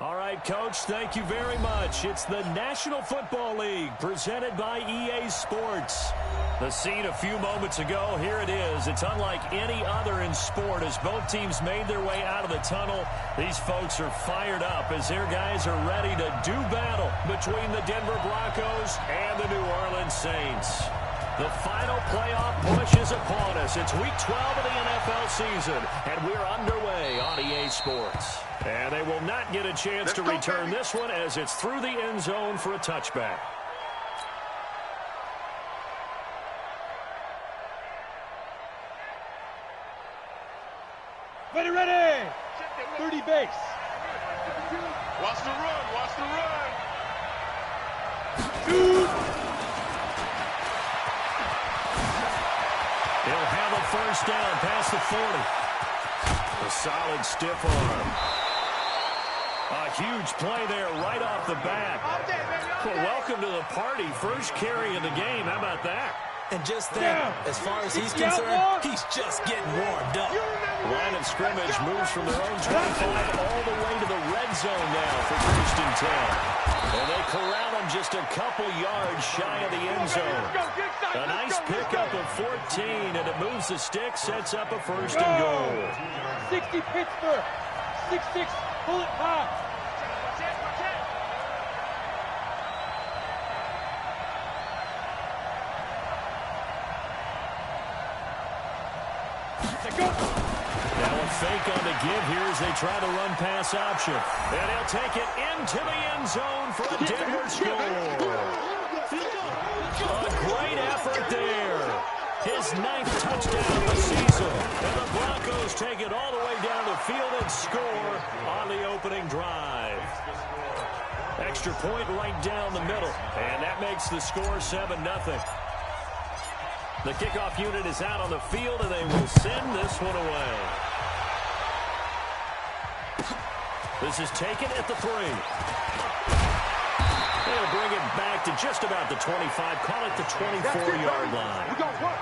All right, Coach, thank you very much. It's the National Football League presented by EA Sports. The scene a few moments ago, here it is. It's unlike any other in sport as both teams made their way out of the tunnel. These folks are fired up as their guys are ready to do battle between the Denver Broncos and the New Orleans Saints. The final playoff push is upon us. It's Week 12 of the NFL season, and we're underway on EA Sports. And they will not get a chance to return this one as it's through the end zone for a touchback. Ready, ready! 30 base. Watch the run, watch the run. Dude! He'll have a first down past the 40. A solid stiff arm. A huge play there right off the bat. Well, welcome to the party. First carry of the game. How about that? And just think, as far as he's concerned, he's just getting warmed up. Line of scrimmage moves from their own 25 all the way to the red zone now for first and 10. And they corral him just a couple yards shy of the end zone. A nice pickup of 14, and it moves the stick, sets up a first and goal. 60 Pittsburgh. 6-6 bullet pop. Now a fake on the give here as they try the run pass option. And he'll take it into the end zone for a Denver score. A great effort there. His 9th touchdown of the season. And the Broncos take it all the way down the field and score on the opening drive. Extra point right down the middle. And that makes the score 7-0. The kickoff unit is out on the field, and they will send this one away. This is taken at the 3. They'll bring it back to just about the 25. Call it the 24-yard line. We got work.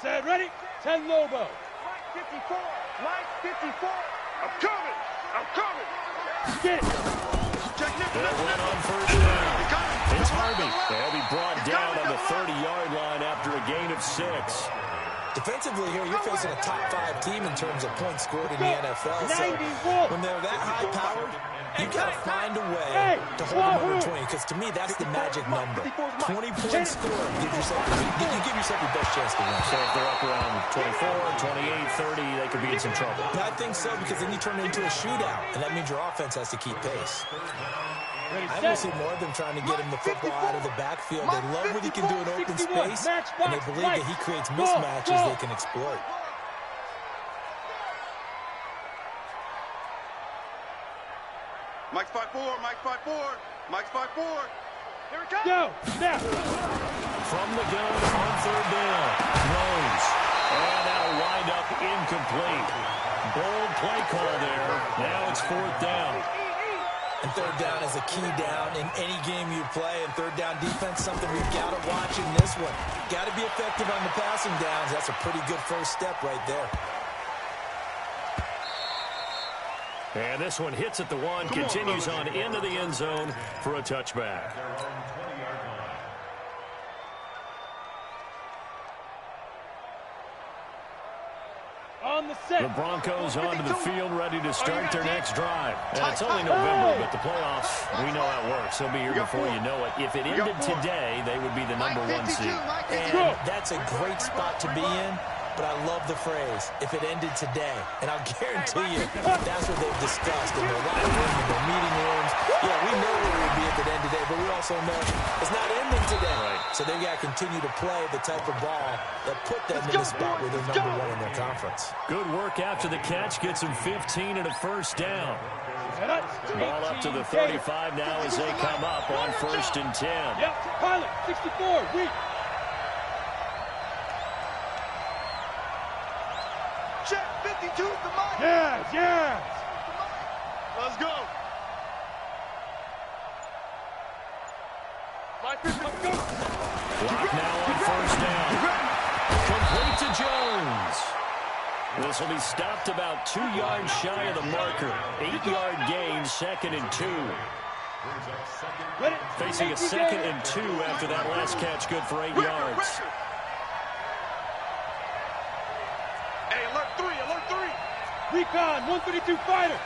Set, ready? 10 Lobo. 54. Line 54. I'm coming. I'm coming. Get it. They'll run on first down. It's Harvey. They'll be brought down on the 30-yard line after a gain of 6. Defensively here, you're facing a top 5 team in terms of points scored in the NFL. So when they're that high-powered, you've got to find a way to hold them under 20. Because to me, that's the magic number. 20-point score. You give yourself your best chance to win. So if they're up around 24, 28, 30, they could be in some trouble. I think so, because then you turn it into a shootout, and that means your offense has to keep pace. I want to see more of them trying to get him the football out of the backfield. They love what he can do in open space, and they believe that he creates mismatches they can exploit. Mike's 5-4, Mike's 5-4, Mike's 5-4. Here it comes. Go. Now. From the gun on third down. Throws. And that'll wind up incomplete. Bold play call there. Now it's 4th down. And third down is a key down in any game you play. And third down defense, something we've got to watch in this one. Got to be effective on the passing downs. That's a pretty good first step right there. And this one hits at the 1, continues on into the end zone for a touchback. On the set. The Broncos onto the field, ready to start their next drive. And it's only November, but the playoffs, we know how it works. They'll be here before you know it. If it ended today, they would be the number 1 seed. And that's a great spot to be in. But I love the phrase, if it ended today. And I'll guarantee you, that's what they've discussed in their locker room, in their meeting rooms. Yeah, we know where it would be at the end today, but we also know it's not ending today. Right. So they've got to continue to play the type of ball that put them in the spot where they're number 1 in their conference. Good work after the catch. Gets them 15 and a first down. Ball up to the 35 now as they come up on 1st and 10. Yep, pilot, 64, weak. Check 52 to Mike. Yes. Let's go. Mike 50. Clock now on first down. Complete to Jones. This will be stopped about 2 yards shy of the marker. 8-yard gain, 2nd and 2. Facing a 2nd and 2 after that last catch, good for 8 yards. Hey, alert 3, alert 3. Recon, 132 fighter.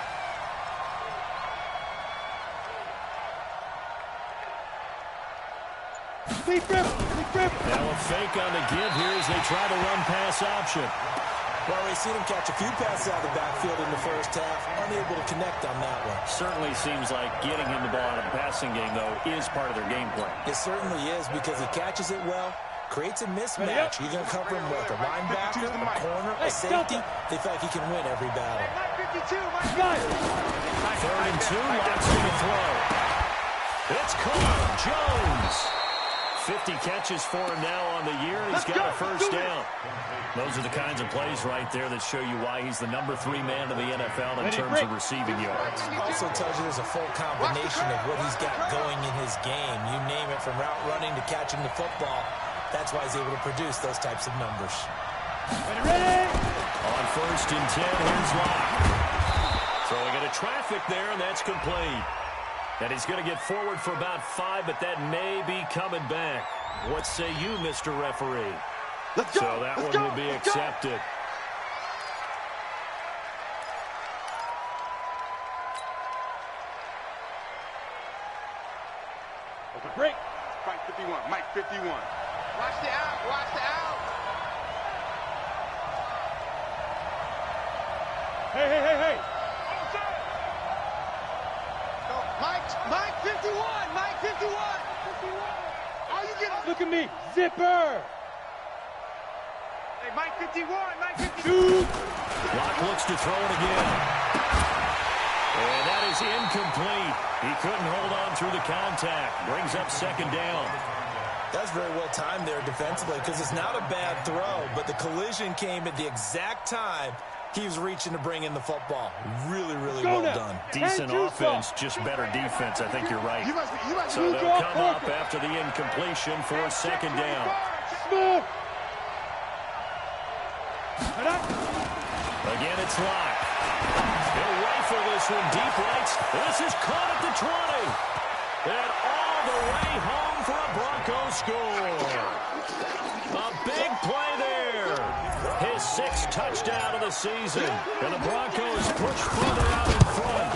Lead grip, lead grip. Now a fake on the give here as they try to run pass option. Well, we've seen him catch a few passes out of the backfield in the first half, unable to connect on that one. Certainly seems like getting him the ball out of the passing game, though, is part of their game plan. It certainly is because he catches it well, creates a mismatch. You're going to cover him with a linebacker, a corner, a safety. They feel like he can win every battle. 3rd and 2, Lobster to throw. It's caught. Jones. 50 catches for him now on the year. He's got a first down. Those are the kinds of plays right there that show you why he's the number 3 man of the NFL in terms of receiving yards. Also tells you there's a full combination of what he's got going in his game. You name it, from route running to catching the football. That's why he's able to produce those types of numbers. Ready? On 1st and 10, here's Locke. Throwing into traffic there, and that's complete. And he's going to get forward for about 5, but that may be coming back. What say you, Mr. Referee? Let's go. So that one will be accepted. Open break. Mike 51, Mike 51. Watch the out, watch the out. Hey, hey, hey, hey. Mike 51, Mike 51. All you get. Look at me. Zipper. Hey, Mike 51, Mike 52. Shoot. Locke looks to throw it again. And that is incomplete. He couldn't hold on through the contact. Brings up 2nd down. That's very well timed there defensively because it's not a bad throw, but the collision came at the exact time he was reaching to bring in the football. Really, really well done. Decent offense, just better defense. I think you're right. So they'll come up after the incompletion for 2nd down. Smooth. Again, it's Locke. He'll rifle this one deep right. This is caught at the 20. And all the way home for a Broncos score. A big play there. His 6th touchdown of the season. And the Broncos push further out in front.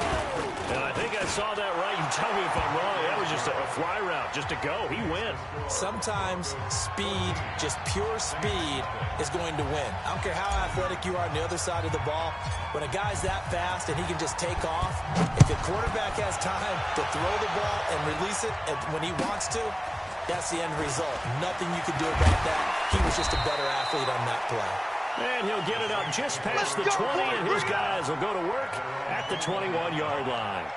And I think I saw that right. You tell me if I'm wrong. That was just a fly route, just to go. He went. Sometimes speed, just pure speed, is going to win. I don't care how athletic you are on the other side of the ball. When a guy's that fast and he can just take off, if the quarterback has time to throw the ball and release it when he wants to, that's the end result. Nothing you can do about that. He was just a better athlete on that play. And he'll get it up just past the 20, and his guys will go to work at the 21-yard line.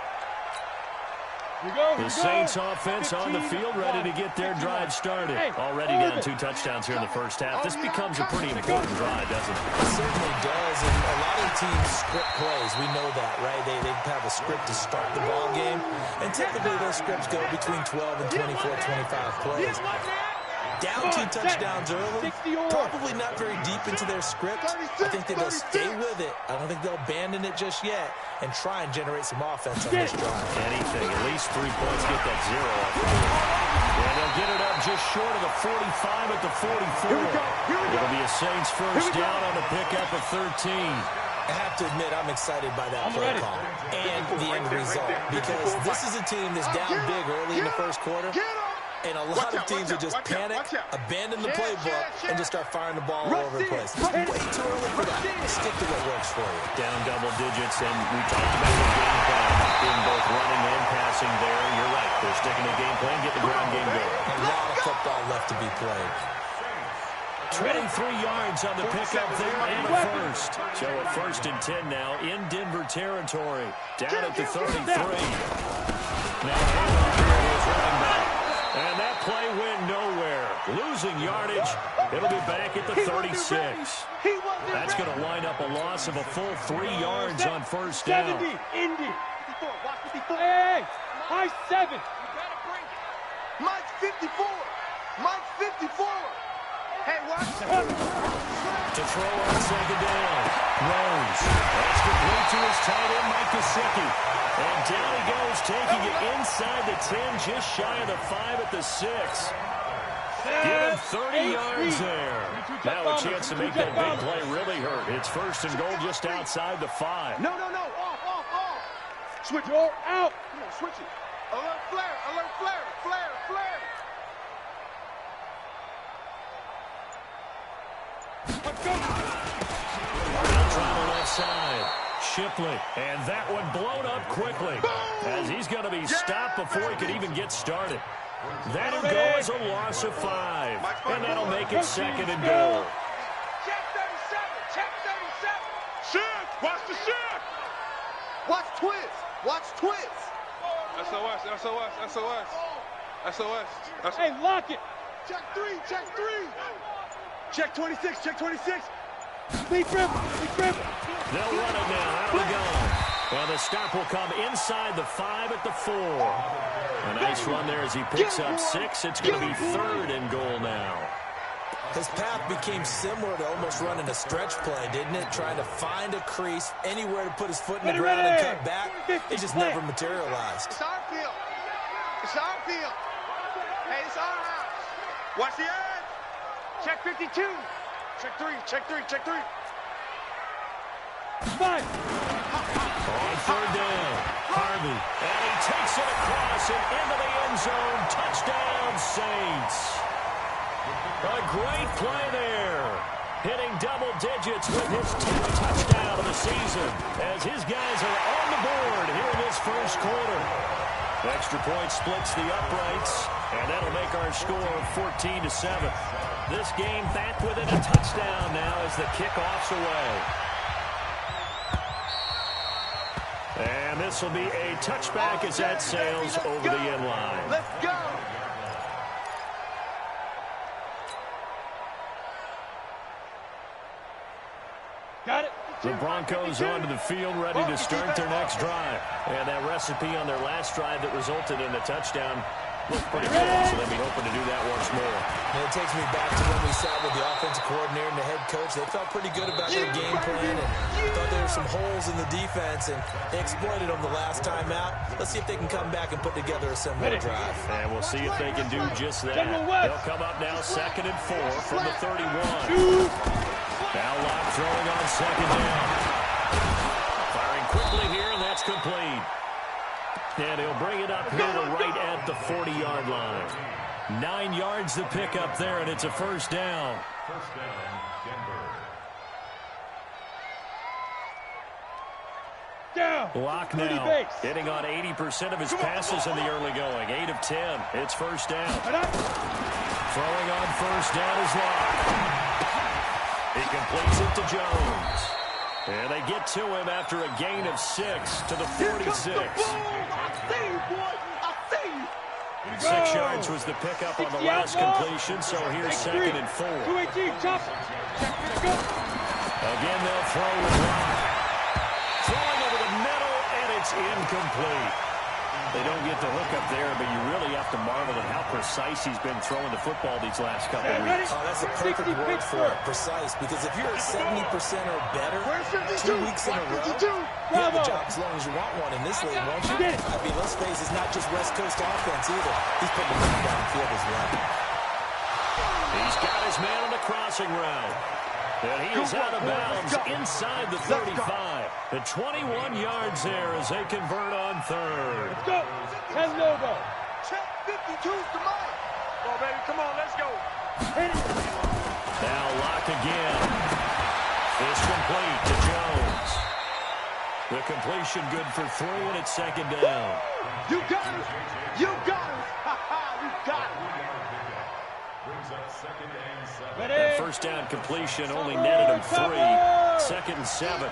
The Saints offense on the field, ready to get their drive started. Already down 2 touchdowns here in the first half. This becomes a pretty important drive, doesn't it? It certainly does, and a lot of teams script plays. We know that, right? They have a script to start the ball game, and typically those scripts go between 12 and 24, 25 plays. Down 2 touchdowns early, probably not very deep into their script. I think that they'll stay with it. I don't think they'll abandon it just yet and try and generate some offense on this drive. Anything, at least 3 points, get that 0 up. And they'll get it up just short of the 45 at the 44. It'll be a Saints first down on the pickup of 13. I have to admit, I'm excited by that play call and the end result because this is a team that's down big early in the first quarter. And a lot of teams will just panic, abandon the playbook, and just start firing the ball all over the place. It's way too early for that. Stick to what works for you. Down double digits, and we talked about the game plan being both running and passing there. You're right. They're sticking to the game plan, get the ground game going. A lot of football left to be played. 23 yards on the pickup there and a first. So a 1st and 10 now in Denver territory. Down at the 33. Now handoff here is running back. And that play went nowhere. Losing yardage. It'll be back at the 36. That's going to line up a loss of a full 3 yards on first down. 70, Indy. Hey, high 7. Mike 54. Mike 54. Hey, watch. To throw on second down. Rose. That's complete to his tight end, Mike Gesicki. And down he goes, taking it inside the 10, just shy of the 5 at the 6. Give him 30 yards there. Now a chance to make that big play really hurt. It's first and goal just outside the 5. No. Off. Switch. You're out. Come on, switch it. Alert flare. Flare. Let's go. Out on the left side. Shipley. And that one blown up quickly. As he's going to be stopped before he could even get started. That'll go as a loss of 5. And that'll make it second and goal. Check 37. Shift. Watch the shift. Watch twist. SOS. Hey, lock it. Check 3. Check 26. Lead dribble. They'll run it now. Out of the gun. And the stop will come inside the 5 at the 4. A nice run there as he picks up 6. It's going to be third and goal now. His path became similar to almost running a stretch play, didn't it? Trying to find a crease, anywhere to put his foot in the ground and cut back. It just never materialized. It's our field. Hey, it's our house. Watch the edge. Check 52. Check 3. 5. On third down, Harvey. And he takes it across and into the end zone. Touchdown, Saints. A great play there. Hitting double digits with his 10th touchdown of the season. As his guys are on the board here in this first quarter. Extra point splits the uprights. And that'll make our score 14-7. This game back within a touchdown now as the kickoff's away. And this will be a touchback as that sails over the end line. Let's go. Got it. The Broncos onto the field, ready to start their next drive. And that recipe on their last drive that resulted in a touchdown looked pretty good, so they'll be hoping to do that once more. And it takes me back to when we sat with the offensive coordinator and the head coach. They felt pretty good about their game plan and thought there were some holes in the defense, and they exploited them the last time out. Let's see if they can come back and put together a similar drive. And we'll see if they can do just that. They'll come up now second and 4 from the 31. Now Locke throwing on second down. Firing quickly here, and that's complete. And he'll bring it up here to right at the 40-yard line. 9 yards to pick up there, and it's a first down. First down, Denver. Down. Locke now hitting on 80% of his passes in the early going. 8 of 10. It's first down. Throwing on first down is Locke. He completes it to Jones. And they get to him after a gain of 6 to the 46. 6 yards was the pickup on the last completion, so here's second and 4. 218, chop. Again, they'll throw with Locke. Throwing over the middle, and it's incomplete. They don't get the hook up there, but you really have to marvel at how precise he's been throwing the football these last couple of weeks. Oh, that's the perfect word for it, precise, because if you're at 70% or better 2 weeks in a row, you have a job as long as you want one in this league, won't you? I mean, let's face it, it's not just West Coast offense either. He's putting the ball downfield as well. He's got his man on the crossing route. And he is out of bounds inside the 35. The 21 yards there as they convert on third. Let's go. 10 logo. Check 52's to Mike. Come on, baby. Come on. Let's go. Hit it. Now Locke again. It's complete to Jones. The completion good for 3, and it's second down. You got it. You got it. Ha-ha. You got it. Brings up second and 7. That first down completion only netted him 3. Second and 7.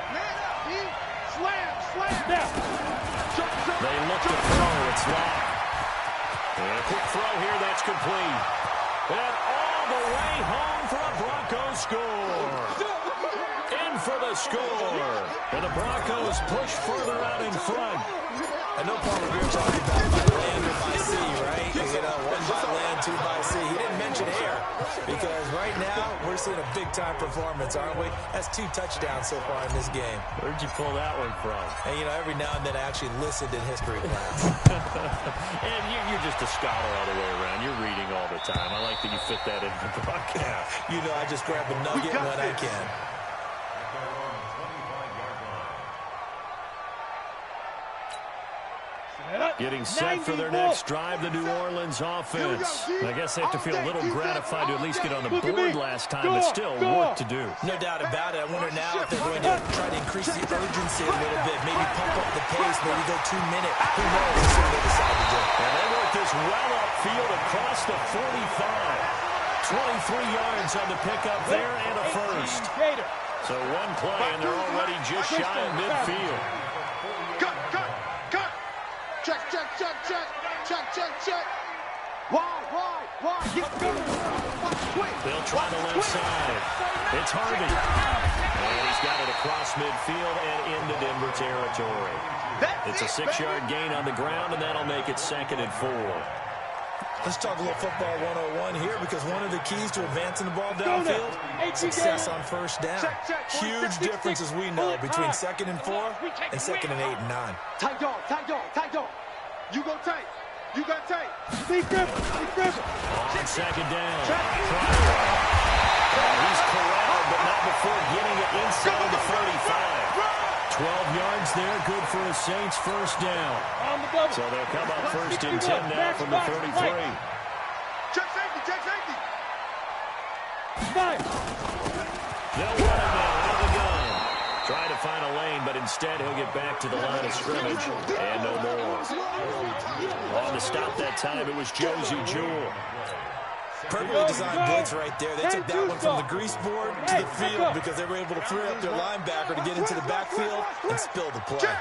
Slam. They look to throw. It's Locke. And a quick throw here. That's complete. And all the way home for a Broncos score. In for the score. And the Broncos push further out in front. I know Paul Revere talking about by land or by sea, right? You know, 1 by land, 2 by sea. He didn't mention Because right now, we're seeing a big-time performance, aren't we? That's 2 touchdowns so far in this game. Where'd you pull that one from? And, you know, every now and then I actually listened in history class. And you're just a scholar all the way around. You're reading all the time. I like that you fit that into the broadcast. You know, I just grab a nugget when I can. Getting set for their next drive, the New Orleans offense. I guess they have to feel a little gratified to at least get on the board last time, but still work to do. No doubt about it. I wonder now if they're going to try to increase the urgency a little bit, maybe pump up the pace, maybe go 2 minute. Who knows? That's what they decide to do. And they work this well upfield across the 45. 23 yards on the pickup there and a first. So one play, and they're already just shy of midfield. Check. Why? They'll try the left side. It's Harvey. And he's got it across midfield and into Denver territory. It's a 6-yard gain on the ground, and that'll make it 2nd and 4. Let's talk a little football 101 here, because one of the keys to advancing the ball downfield, success on first down. Huge difference, as we know, between 2nd and 4 and 2nd and 8 and 9. Tight dog. You go tight. Big grip. On 2nd down. He's corralled, but not before getting it inside the 45. 12 yards there, good for a Saints first down. So they'll come up 1st and 10 now from the 33. Check safety. They'll run it now out of the gun. Trying to find a lane, but instead he'll get back to the line of scrimmage. And no more. On to stop that time, it was Josie Jewell. Perfectly designed blitz right there. They took that one from the grease board to the field because they were able to free up their linebacker to get into the backfield and spill the play. Check.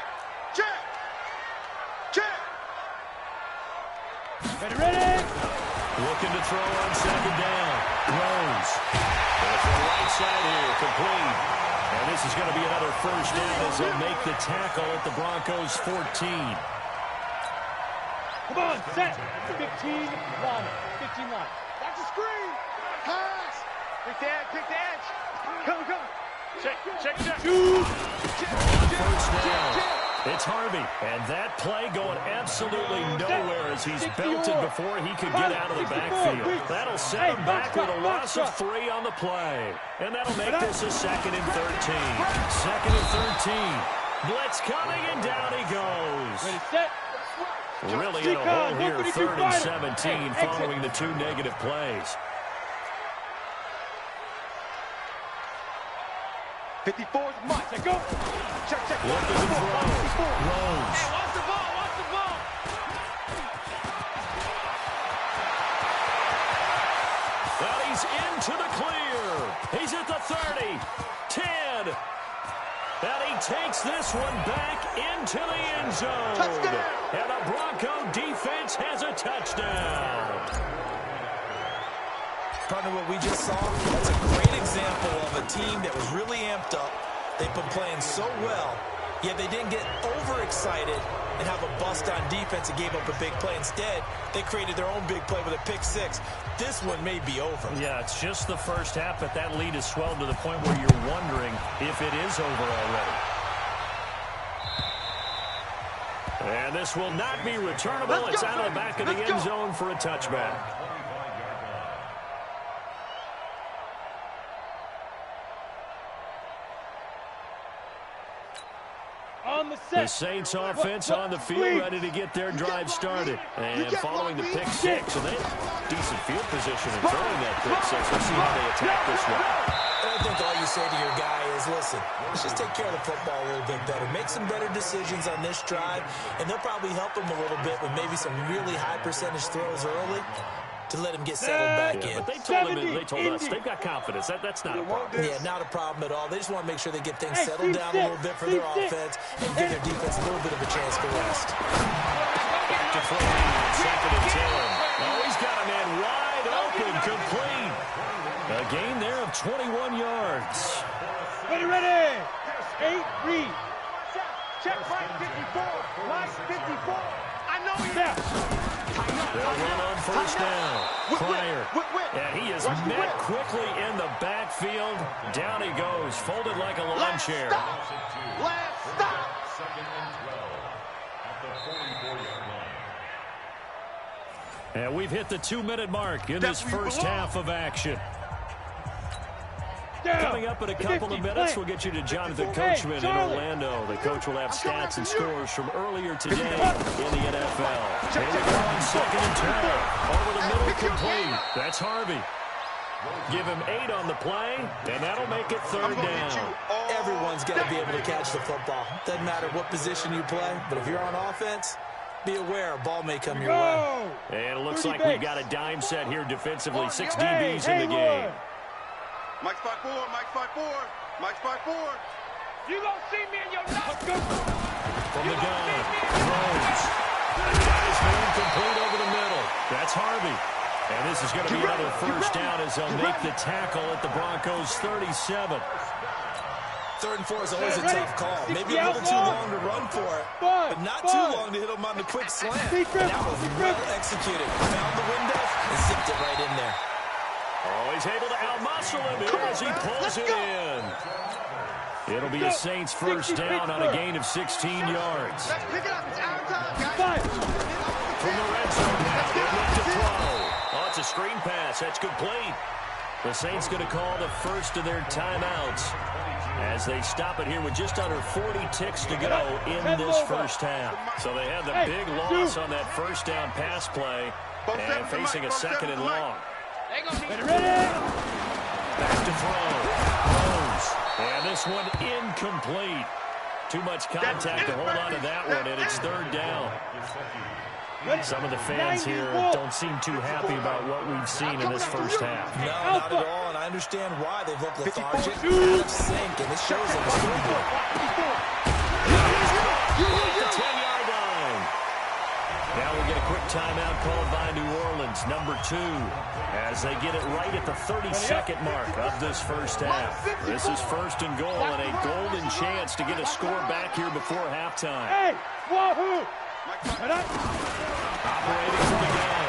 Ready? Looking to throw on 2nd down. Rose. And from the right side here, complete. And this is going to be another first down as they'll make the tackle at the Broncos 14. Come on, set. 15 line. That's a screen. Pass. Pick the edge. Come. Check. First down. It's Harvey. And that play going absolutely nowhere as he's belted before he could get out of the backfield. That'll set him back with a loss of 3 on the play. And that'll make this a 2nd and 13. 2nd and 13. Blitz coming, and down he goes. Ready, set. Really in a hole here, 3rd and 17 following the 2 negative plays. 54 is Mike. Go. Check. Looking to throw. Rose. Hey, watch the ball. Well, he's into the clear. He's at the 30. 10. And he takes this one back into the end zone. Touchdown. And the Bronco defense has a touchdown. Partner, what we just saw, that's a great example of a team that was really amped up. They've been playing so well, yet they didn't get overexcited and have a bust on defense and gave up a big play. Instead, they created their own big play with a pick 6. This one may be over. Yeah, it's just the first half, but that lead has swelled to the point where you're wondering if it is over already. And this will not be returnable. It's out of the back of the end zone for a touchback. The Saints offense on the field, ready to get their drive started. And following the pick 6, and they have decent field position in throwing that pick 6. We'll see how they attack this one. And I think all you say to your guy is, listen, let's just take care of the football a little bit better. Make some better decisions on this drive, and they'll probably help him a little bit with maybe some really high percentage throws early to let him get settled back in. But they told us they've got confidence. That's not a problem. Yeah, not a problem at all. They just want to make sure they get things settled down a little bit for their offense and give their defense a little bit of a chance to rest. Back to throw, 2nd and 10. Oh, he's got a man wide open, complete. A gain there of 21 yards. Ready. 8, read. Check right 54. Last 54. I know you. They'll run on first down. Pryor. And he is met quickly in the backfield. Down he goes, folded like a lawn chair. Last stop. Second and 12 at the 44-yard line. And we've hit the 2-minute mark in this first half of action. Coming up in a couple of minutes, we'll get you to Jonathan Coachman in Orlando. The coach will have stats and scores from earlier today in the NFL. Here we go on second and 12. Over the middle, complete. That's Harvey. Give him 8 on the play, and that'll make it third down. Everyone's got to be able to catch the football. Doesn't matter what position you play, but if you're on offense, be aware a ball may come your way. And it looks like we've got a dime set here defensively. 6 DBs in the game. Mike's 5-4, Mike's 5-4, Mike's 5-4. You gonna see me in your nuts. From the gun, throws. That is incomplete over the middle. That's Harvey. And this is going to be another first down as they'll make the tackle at the Broncos' 37. 3rd and 4 is always a tough call. Maybe a little too long to run for it, but not too long to hit him on the quick slant. And that was well executed. Found the window and zipped it right in there. Oh, he's able to outmuscle him here as he pulls it in. It'll be a Saints first down on a gain of 16 yards. Let's pick it up. It's our time, guys. From the red zone now, they look to throw. Oh, it's a screen pass. That's complete. The Saints going to call the first of their timeouts as they stop it here with just under 40 ticks to go in this first half. So they had the big loss on that first down pass play and facing a second and long. Back to throw. Throws. And this one incomplete. Too much contact to hold on to that one, and it's third down. Some of the fans here don't seem too happy about what we've seen in this first half. No, not at all, and I understand why. They've looked lethargic, out of sync, and this shows them a scoreboard. The 10-yard line. Now we get a quick timeout called by New Orleans, number 2, as they get it right at the 32nd mark of this first half. This is first and goal and a golden chance to get a score back here before halftime. Hey, wahoo! Operating from the gun.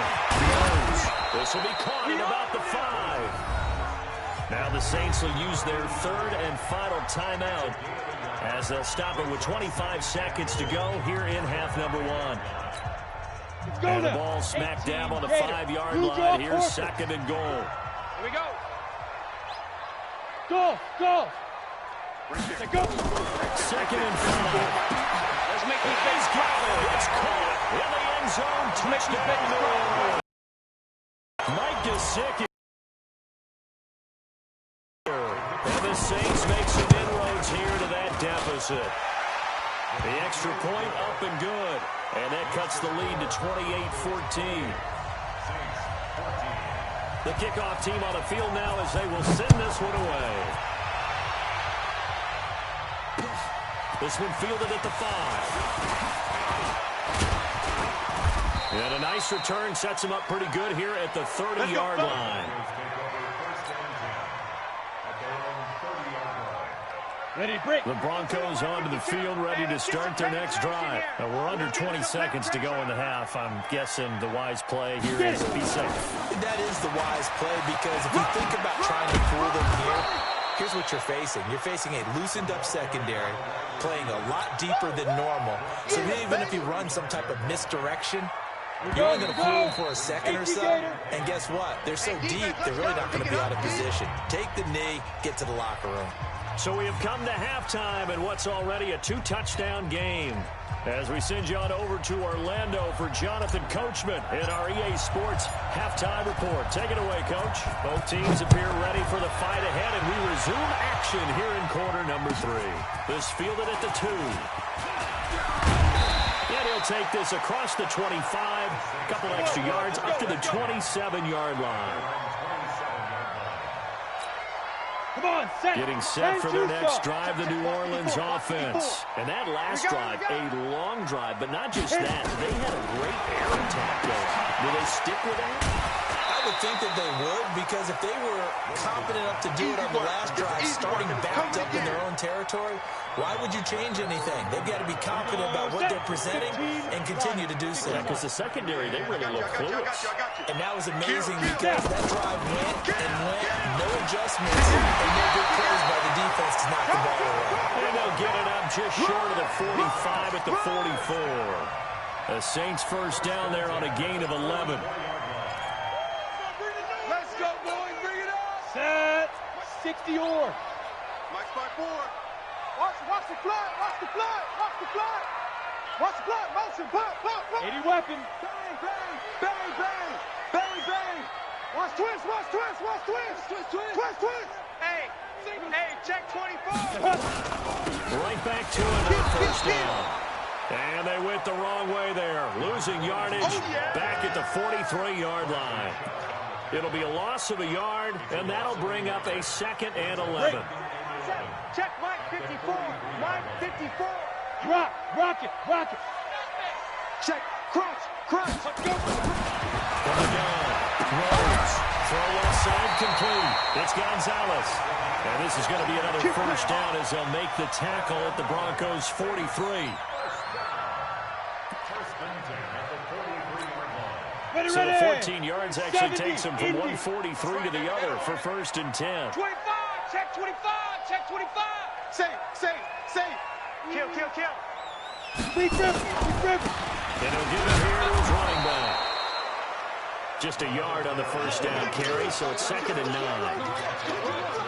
This will be caught at about the 5. Now the Saints will use their 3rd and final timeout as they'll stop it with 25 seconds to go here in half number 1. And the ball smack dab on the 5-yard line. Here's second and goal. Here we go. Go! Go! Second and 5. Let's make this He's got it. It's caught in the end zone. Touchdown, New Orleans. Mike Gesicki. And the Saints make some inroads here to that deficit. The extra point up and good. And that cuts the lead to 28-14. The kickoff team on the field now as they will send this one away. This one fielded at the 5. And a nice return sets him up pretty good here at the 30-yard line. Ready, break. The Broncos onto the field, ready to start their next drive. Now we're under 20 seconds to go in the half. I'm guessing the wise play here is be safe. That is the wise play because if you think about trying to fool them here, here's what you're facing. You're facing a loosened-up secondary, playing a lot deeper than normal. So even if you run some type of misdirection, you're only going to fool them for a second or so. And guess what? They're so deep, they're really not going to be out of position. Take the knee, get to the locker room. So we have come to halftime in what's already a 2-touchdown game. As we send you on over to Orlando for Jonathan Coachman in our EA Sports halftime report. Take it away, Coach. Both teams appear ready for the fight ahead, and we resume action here in quarter number 3. This fielded at the 2. And he'll take this across the 25, a couple extra yards up to the 27-yard line. Come on, set. Getting set for their next drive, the New Orleans offense. And that last drive, a long drive, but not just that. They had a great air attack going. Will they stick with that? I would think that they would, because if they were confident enough to do it on the last drive, starting backed up in their own territory, why would you change anything? They've got to be confident about what they're presenting and continue to do so. Yeah, because the secondary, they really look clueless. And that was amazing because that drive went and went, no adjustments, and no good plays by the defense to knock the ball away. And they'll get it up just short of the 45 at the 44. The Saints first down there on a gain of 11. Let's go, boys. Bring it up. Set. 60 or. Mike's by 4. Watch the flood. Watch the flood. Watch the flood. Watch the flood. Motion. Pop. 80 weapon. Bang, bang. Bang, bang. Bang, bang. Watch twist. Watch twist. Watch twist. Twist. Hey, check 24. Right back to it on first down. And they went the wrong way there, losing yardage back at the 43-yard line. It'll be a loss of a yard, and that'll bring up a 2nd and 11. Check Mike 54. Mike 54. Rock it. Check. Crunch. From the gun, Rhodes, throw left side complete. It's Gonzalez. And this is going to be another first down as they'll make the tackle at the Broncos' 43. So the 14 yards actually takes them from 143 to the other for 1st and 10. 25. Check 25. Check 25. Say. Kill. Big river. And he'll give it here to his running back. Just a yard on the first down carry, so it's 2nd and 9.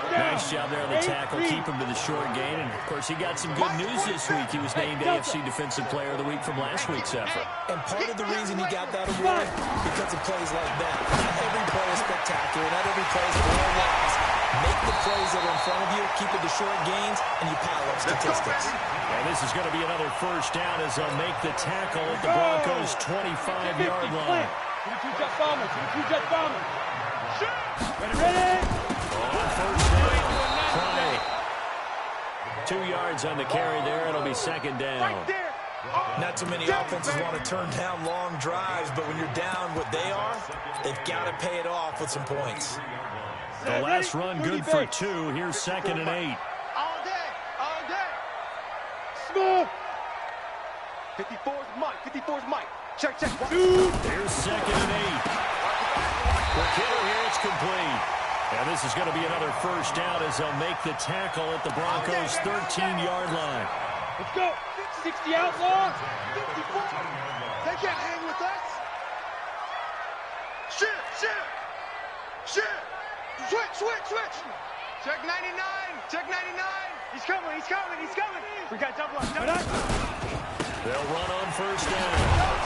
Nice job there on the tackle, keep him to the short gain. And, of course, he got some good news this week. He was named AFC Defensive Player of the Week from last week's effort. And part of the reason he got that award, because of plays like that. Not every play is spectacular. Not every play is for a loss. Make the plays that are in front of you, keep it to short gains, and you pile up statistics. And this is going to be another first down as they'll make the tackle at the Broncos' 25-yard line. 22 jet bomber. Ready. On first down, play. 2 yards on the carry there. It'll be 2nd down. Not too many offenses want to turn down long drives, but when you're down what they are, they've got to pay it off with some points. The last run good for 2. Here's 2nd and 8. All day. Smooth. 54's Mike. Check. Here's 2nd and 8. The killer here, it's complete. And this is going to be another first down as they'll make the tackle at the Broncos' 13-yard line. Let's go. 60 outlaws. 54. They can't hang with us. Shit. Switch. Check 99. He's coming. We got double up. They'll run on first down.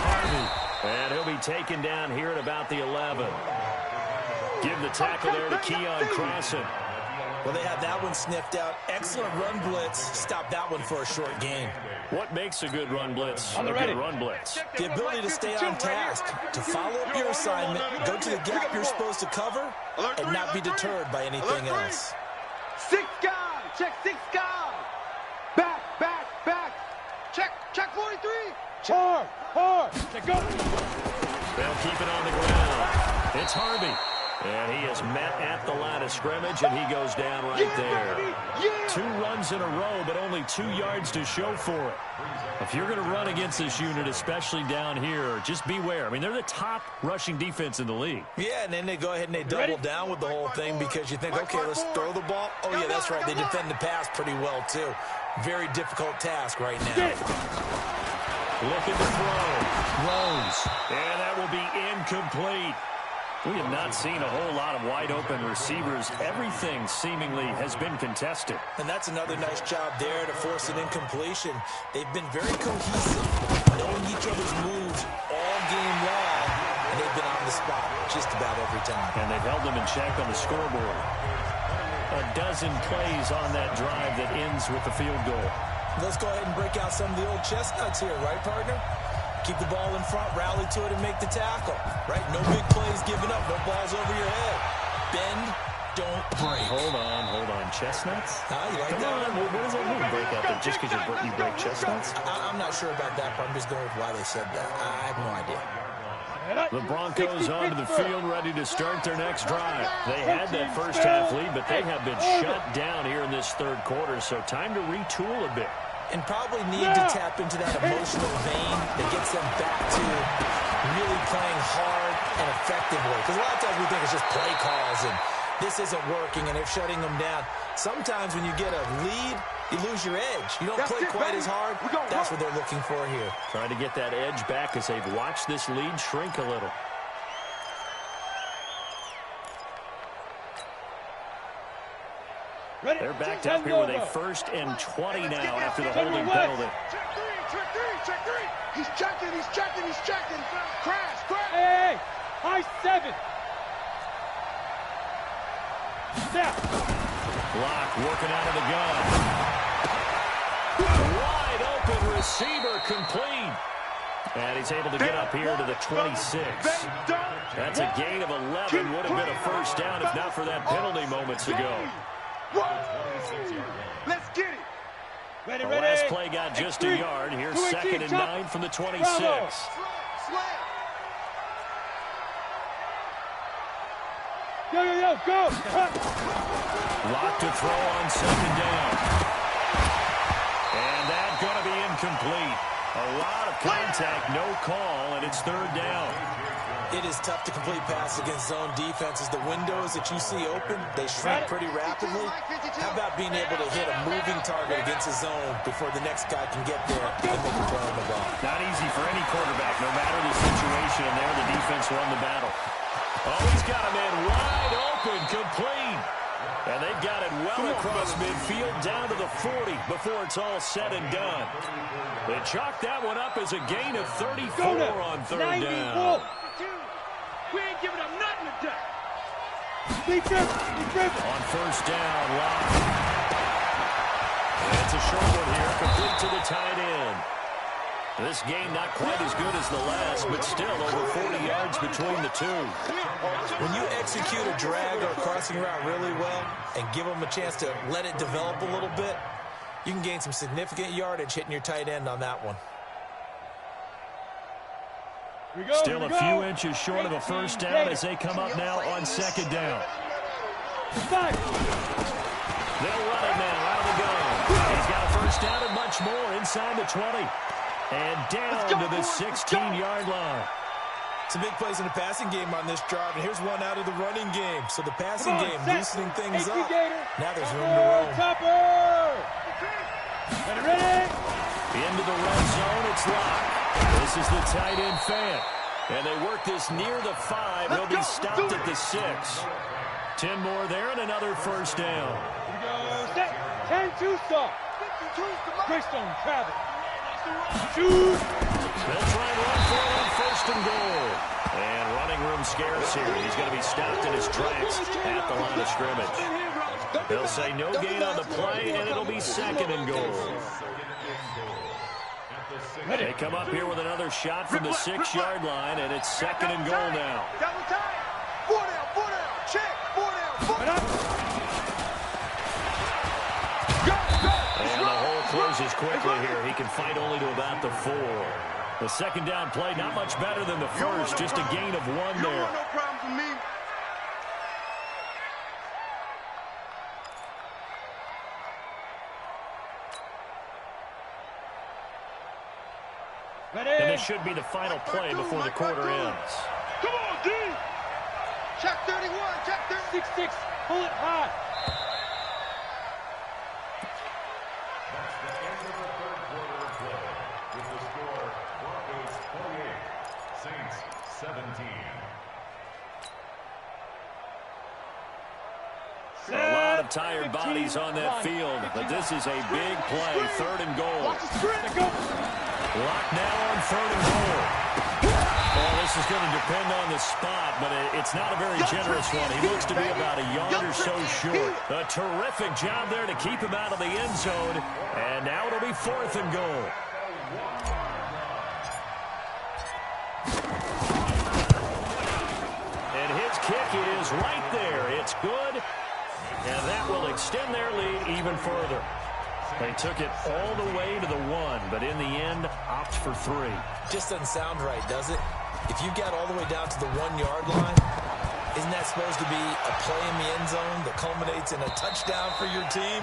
Harvey. And he'll be taken down here at about the 11. Give the tackle there to Keon Crossan. Well, they had that one sniffed out. Excellent run blitz. Stop that one for a short gain. What makes a good run blitz On the a ready. good run blitz? The ability to stay on task, to follow up your assignment, go to the gap you're supposed to cover, and not be deterred by anything else. 6 guy. Check 6 guy. Back. Check 43. Hard. Check go. They'll keep it on the ground. It's Harvey. And he is met at the line of scrimmage, and he goes down right there. 2 runs in a row, but only 2 yards to show for it. If you're going to run against this unit, especially down here, just beware. I mean, they're the top rushing defense in the league. Yeah, and then they go ahead and they double down with the whole thing because you think, okay, let's throw the ball. Oh, yeah, that's right. They defend the pass pretty well, too. Very difficult task right now. Looking to throw. Rose. And that will be incomplete. We have not seen a whole lot of wide-open receivers. Everything seemingly has been contested. And that's another nice job there to force an incompletion. They've been very cohesive, knowing each other's moves all game long, and they've been on the spot just about every time. And they've held them in check on the scoreboard. A dozen plays on that drive that ends with the field goal. Let's go ahead and break out some of the old chestnuts here, right, partner? Keep the ball in front, rally to it, and make the tackle, right? No big plays given up, no balls over your head. Bend, don't break. Hold on. Chestnuts? You like Come that? on, what does that mean, break out there? Just because you break chestnuts? I'm not sure about that part. I'm just going with why they said that. I have no idea. The Broncos onto the field, ready to start their next drive. They had that first half lead, but they have been shut down here in this third quarter, so time to retool a bit. And probably need to tap into that emotional vein that gets them back to really playing hard and effectively. Because a lot of times we think it's just play calls and this isn't working and they're shutting them down. Sometimes when you get a lead, you lose your edge. You don't play quite as hard. That's what they're looking for here. Trying to get that edge back as they've watched this lead shrink a little. They're backed up here with a 1st and 20 now after the holding penalty. Check three. He's checking. Crash. Hey, high 7. Snap. Block working out of the gun. Wide open receiver complete. And he's able to get up here to the 26. That's a gain of 11. Would have been a first down if not for that penalty moments ago. Let's get it. Ready. The last play got just a yard. Here's 2nd and 9 from the 26. Go. Lock to throw on 2nd down. And that's going to be incomplete. A lot of contact, no call, and it's 3rd down. It is tough to complete passes against zone defenses. The windows that you see open, they shrink pretty rapidly. How about being able to hit a moving target against a zone before the next guy can get there and make a play on the ball? Not easy for any quarterback, no matter the situation, and there the defense won the battle. Oh, he's got him in wide open, complete. And they've got it well across midfield down to the 40 before it's all said and done. They chalk that one up as a gain of 34 on 3rd down. We ain't giving up nothing today. On 1st down, Lock. It's a short one here, complete to the tight end. This game not quite as good as the last, but still over 40 yards between the two. When you execute a drag or a crossing route really well and give them a chance to let it develop a little bit, you can gain some significant yardage hitting your tight end on that one. Still a few inches short of a first down as they come up now on 2nd down. They'll run it now out of the gun. He's got a first down and much more inside the 20. And down to the 16-yard line. Some big plays in the passing game on this drive, and here's one out of the running game. So the passing game loosening things up. Now there's room to roam. Ready. Into the red zone, it's Lock. This is the tight end fan. And they work this near the 5. He'll be stopped at the 6. 10 more there and another first down. 10-2 stop. Greystone, Travis. Shoot. They'll try and run for it on 1st and goal. And running room scarce here. He's going to be stopped in his tracks at the line of scrimmage. They'll say no gain on the play, and it'll be 2nd and goal. They come up here with another shot from the 6-yard line, and it's 2nd and goal now. Double time. 4 down. Check. 4 down. And the hole closes quickly here. He can fight only to about the 4. The 2nd down play, not much better than the first, just a gain of 1 there. No problem for me. And this should be the final play before the quarter ends. Come on, D. Check 31. Check 6-6. Pull it high. That's the end of the 3rd quarter of play. With the score, Broncos 48, Saints 17. A lot of tired bodies on that field, but this is a big play, 3rd and goal. Lock now on 3rd and goal. Well, this is going to depend on the spot, but it's not a very generous one. He looks to be about a yard or so short. A terrific job there to keep him out of the end zone, and now it'll be 4th and goal. And his kick is right there. It's good. And that will extend their lead even further. They took it all the way to the 1, but in the end, opt for 3. Just doesn't sound right, does it? If you get all the way down to the 1-yard line, isn't that supposed to be a play in the end zone that culminates in a touchdown for your team?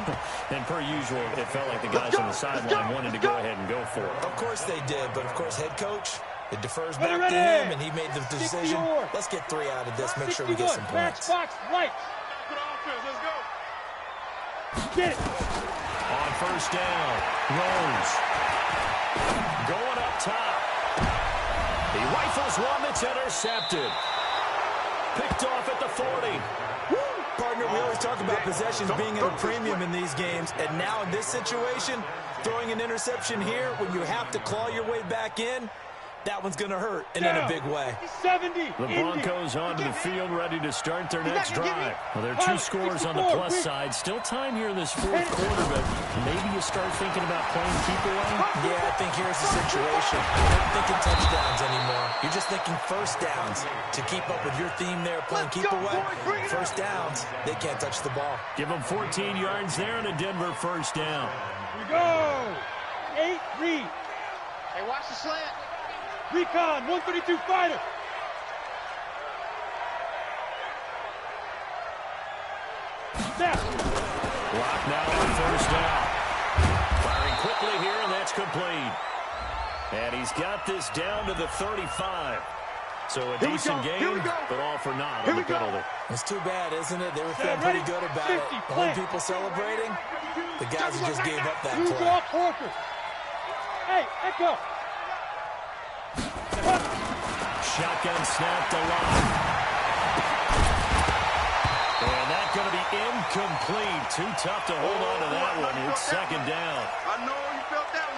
And per usual, it felt like the guys on the sideline wanted to go ahead and go for it. Of course they did, but of course head coach, it defers back to him, and he made the decision. Let's get 3 out of this, make sure we get some points. Box, lights. Let's go. Get it. On first down, Rose. Going up top. He rifles one that's intercepted. Picked off at the 40. Partner, we always talk about possessions being at a premium in these games, and now in this situation, throwing an interception here when you have to claw your way back in, that one's going to hurt, and in a big way. 70. The Broncos onto the field, ready to start their next drive. Well, there are 2 scores on the plus side. Still time here in this 4th quarter, but maybe you start thinking about playing keep away. Yeah, I think here's the situation. You're not thinking touchdowns anymore. You're just thinking first downs. To keep up with your theme there, playing keep away, first downs, they can't touch the ball. Give them 14 yards there and a Denver first down. Here we go. 8 read. Hey, watch the slant. Recon, 132 fighter. Snap. Block now on first down. Firing quickly here, and that's complete. And he's got this down to the 35. So a decent game, but all for naught on the penalty. It's too bad, isn't it? They were feeling pretty good about it. Only people celebrating, the guys who just gave up that play. Hey, Echo. Shotgun snap to line. And that's going to be incomplete. Too tough to hold on to that one. It's second down. I know you felt that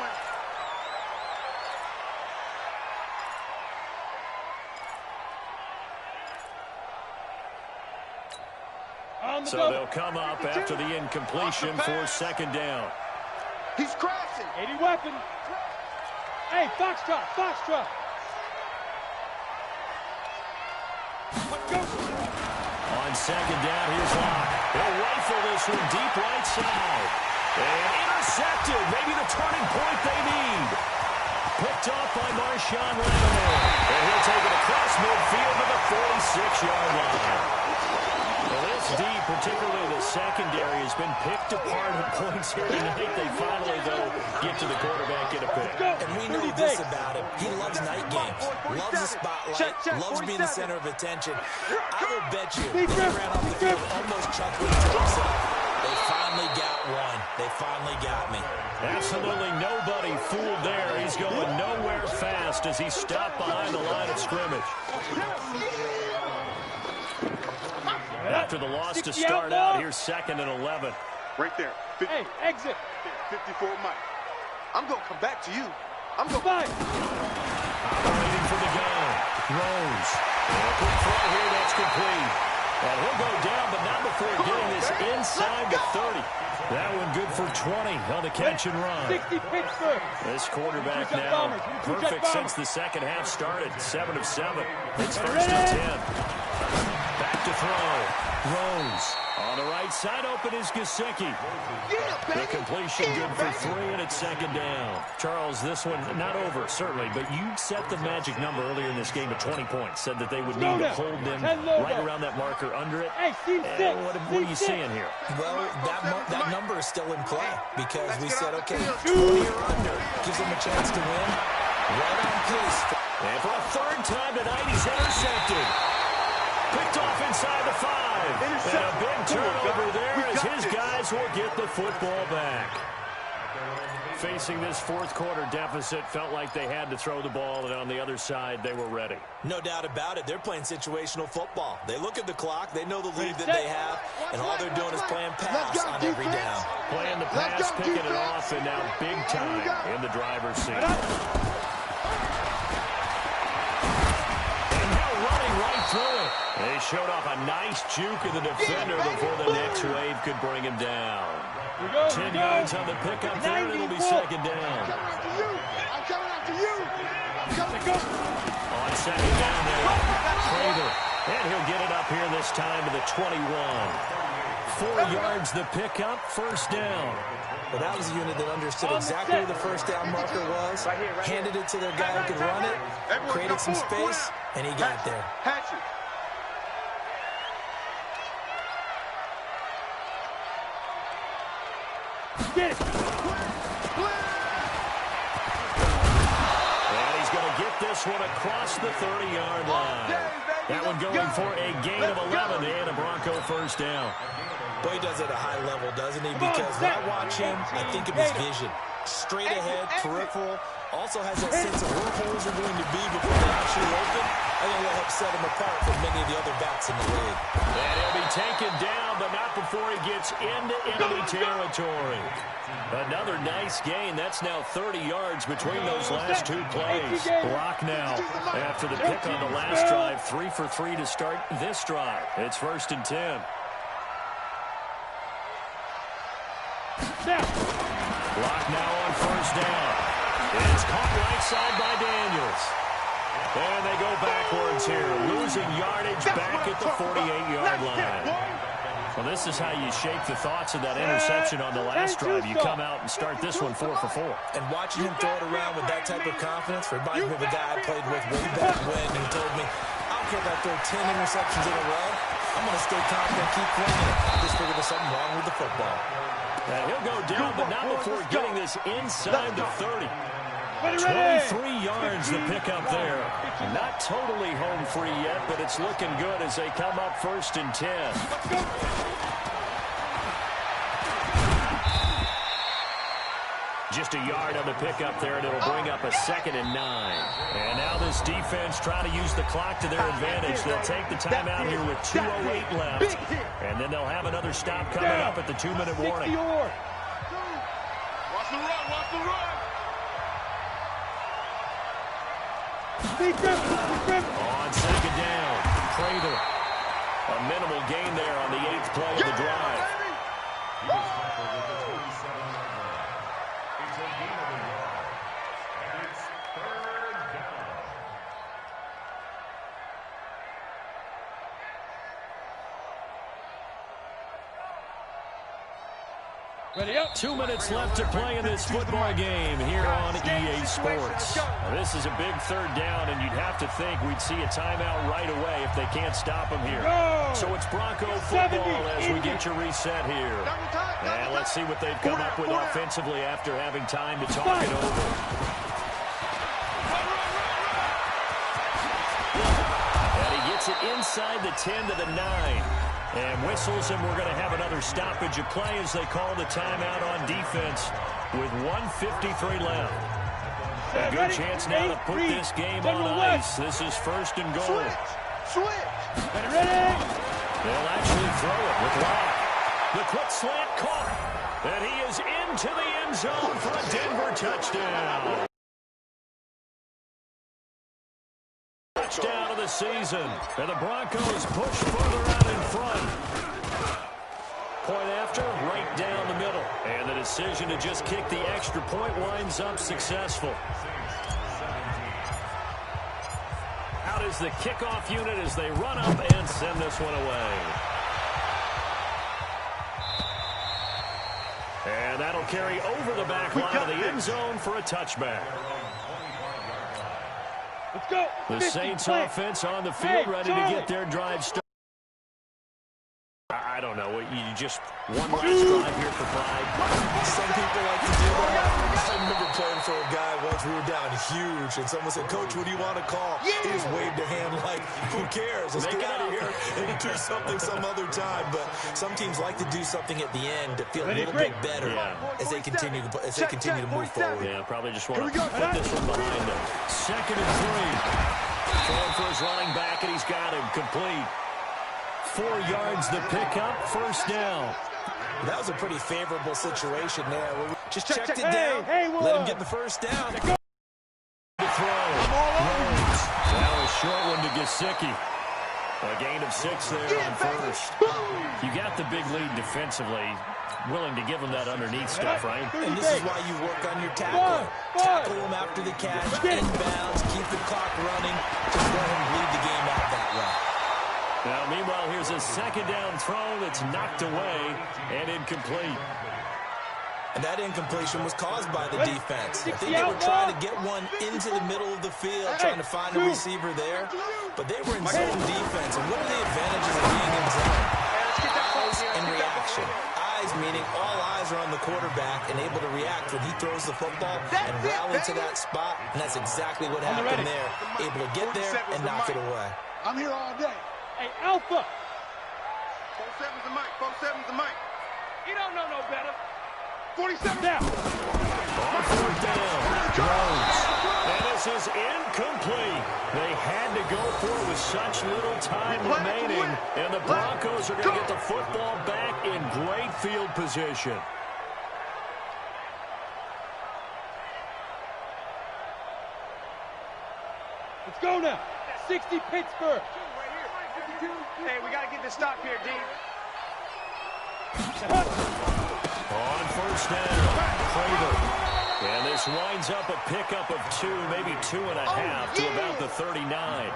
one. So they'll come up after the incompletion for second down. He's crashing. 80 weapon. Hey, Foxtrot, Foxtrot. On second down, here's Locke. He'll rifle this one deep right side. And intercepted. Maybe the turning point they need. Picked off by Marshawn Lattimore. And he'll take it across midfield to the 46-yard line. Well, this deep, particularly the secondary, has been picked apart at points here tonight. They finally, though, get to the quarterback, get a pick. And we know this about him. He loves night games, loves the spotlight, loves being the center of attention. I will bet you he ran off the field almost chuckling to himself. They finally got one. They finally got me. Absolutely nobody fooled there. He's going nowhere fast as he stopped behind the line of scrimmage. After the loss to start out, here's 2nd and 11. Right there. Hey, exit. 54 Mike. I'm going to come back to you. I'm going to fight. Operating for the gun. Rose. A quick throw here, that's complete. And he'll go down, but not before getting this inside the 30. That one good for 20 on the catch and run. 60 Pittsburgh. This quarterback now perfect since the second half started. 7 of 7. It's 1st and 10. Back to throw. Rose. On the right side, open is Gesicki. The completion good for 3, and it's second down. Charles, this one not over, certainly, but you set the magic number earlier in this game at 20 points. Said that they would need to hold them right around that marker under it. What are you seeing here? Well, that number is still in play because we said, okay, 20 or under gives them a chance to win. Right on pace. And for a 3rd time tonight, he's intercepted. Picked off inside the 5. And a big turnover there as his guys will get the football back. Facing this 4th quarter deficit, felt like they had to throw the ball, and on the other side, they were ready. No doubt about it. They're playing situational football. They look at the clock. They know the lead that they have, and all they're doing is playing pass on every down. Playing the pass, picking it off, and now big time in the driver's seat. Right through it. They showed off a nice juke of the defender before the next wave could bring him down. 10 yards on the pickup there, and it'll be second down. I'm coming after you. On second down there, Prater. And he'll get it up here this time to the 21. 4 yards the pickup, first down. Well, that was a unit that understood exactly where the first down marker was, handed it to their guy who could run it, created some space, and he got there. Hatchet. Get it. And he's going to get this one across the 30-yard line. That one going for a gain of 11 and a Bronco first down. Boy, he does it at a high level, doesn't he? Because when I watch him, I think of his vision. Straight ahead, peripheral. Also has that sense of where holes are going to be before they actually open. I think that'll help set him apart from many of the other backs in the league. And he'll be taken down, but not before he gets into enemy territory. Another nice gain. That's now 30 yards between those last two plays. Block now after the pick on the last drive. 3 for 3 to start this drive. It's 1st and 10. Block now on 1st down. It's caught right side by Daniels. And they go backwards here, losing yardage back at the 48-yard line. Well, this is how you shake the thoughts of that interception on the last drive. You come out and start this one 4 for 4. And watching him throw it around with that type of confidence reminds me of a guy I played with way back when who told me, I don't care if I throw 10 interceptions in a row. I'm going to stay confident, keep playing it. I just figured there's something wrong with the football. And he'll go down, but not before getting this inside the 30. 23 yards the pickup there. Not totally home free yet, but it's looking good as they come up 1st and 10. Just a yard on the pickup there, and it'll bring up a 2nd and 9. And now this defense trying to use the clock to their advantage. They'll take the timeout here with 2:08 left. And then they'll have another stop coming up at the 2-minute warning. Watch the run, watch the run. On 2nd down, Prather. A minimal gain there on the 8th play of the drive. It's a gain of a yard. And it's 3rd down. Ready up. 2 minutes left to play in this football game here on EA Sports. Now, this is a big 3rd down, and you'd have to think we'd see a timeout right away if they can't stop them here. So it's Bronco football as we get your reset here. And let's see what they've come up with offensively after having time to talk it over. And he gets it inside the 10 to the 9. And whistles, and we're going to have another stoppage of play as they call the timeout on defense with 1:53 left. A good chance now to put this game on ice. This is 1st and goal. Switch. Ready. They'll actually throw it with Locke. The quick slant caught. And he is into the end zone for a Denver touchdown. Touchdown of the season. And the Broncos push further out in front. Point after, right down the middle. And the decision to just kick the extra point winds up successful. Out is the kickoff unit as they run up and send this one away. And that'll carry over the back line of the end zone for a touchback. Let's go. The Saints offense on the field, ready to get their drive started. I don't know. You just one last drive here for pride. Some people like to do that. I remember playing for a guy once. We were down huge, and someone said, "Coach, what do you want to call?" He just waved a hand like, "Who cares? Let's get out of here and do something some other time." But some teams like to do something at the end to feel a little bit better as they continue to move forward. Yeah, probably just want to put this one behind them. 2nd and 3. Throwing for his running back, and he's got him complete. 4 yards the pickup, 1st down. That was a pretty favorable situation there. Just checked it down, let him get the 1st down. The throw. Now a short one to Gesicki. A gain of 6 there on 1st. You got the big lead defensively. Willing to give him that underneath stuff, right? And this is why you work on your tackling. Tackle him after the catch, inbounds, keep the clock running. Just let him bleed the game out that way. Now, meanwhile, here's a second down throw that's knocked away and incomplete. And that incompletion was caused by the defense. I think they were trying to get one into the middle of the field, trying to find a receiver there. But they were in zone defense. And what are the advantages of being in zone? Eyes and reaction. Eyes meaning all eyes are on the quarterback and able to react when he throws the football and rally to that spot. And that's exactly what happened there. Able to get there and knock it away. I'm here all day. Hey, Alpha. 4-7's the mic. 4-7's the mic. You don't know no better. 47 Now. On fourth down, Jones. And this is incomplete. They had to go for it with such little time remaining. And the Broncos are going to get the football back in great field position. Let's go now. 60 Pittsburgh. Hey, we got to get this stop here, D. On first down, Prater. And this winds up a pickup of 2, maybe 2.5 to about the 39.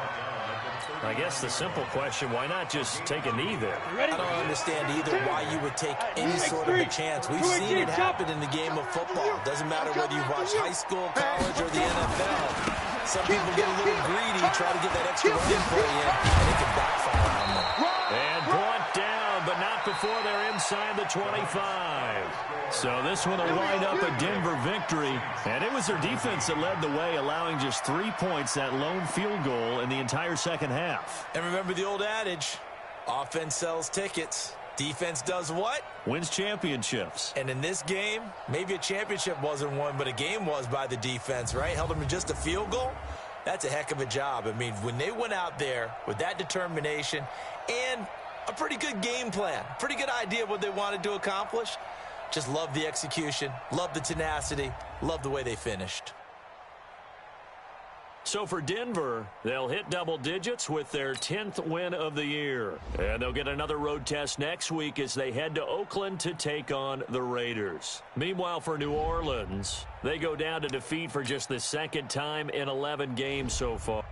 I guess the simple question, why not just take a knee there? I don't understand either why you would take any sort of a chance. We've seen it happen in the game of football. Doesn't matter whether you watch high school, college, or the NFL. Some people get a little greedy, try to get that extra running play in, and it can backfire on them. And brought down, but not before they're inside the 25. So this one will wind up a Denver victory. And it was their defense that led the way, allowing just 3 points, that lone field goal in the entire second half. And remember the old adage, offense sells tickets. Defense does what? Wins championships. And in this game, maybe a championship wasn't won, but a game was by the defense, right? Held them to just a field goal. That's a heck of a job. I mean, when they went out there with that determination and a pretty good game plan, pretty good idea of what they wanted to accomplish, just love the execution, love the tenacity, love the way they finished. So for Denver, they'll hit double digits with their 10th win of the year. And they'll get another road test next week as they head to Oakland to take on the Raiders. Meanwhile, for New Orleans, they go down to defeat for just the second time in 11 games so far.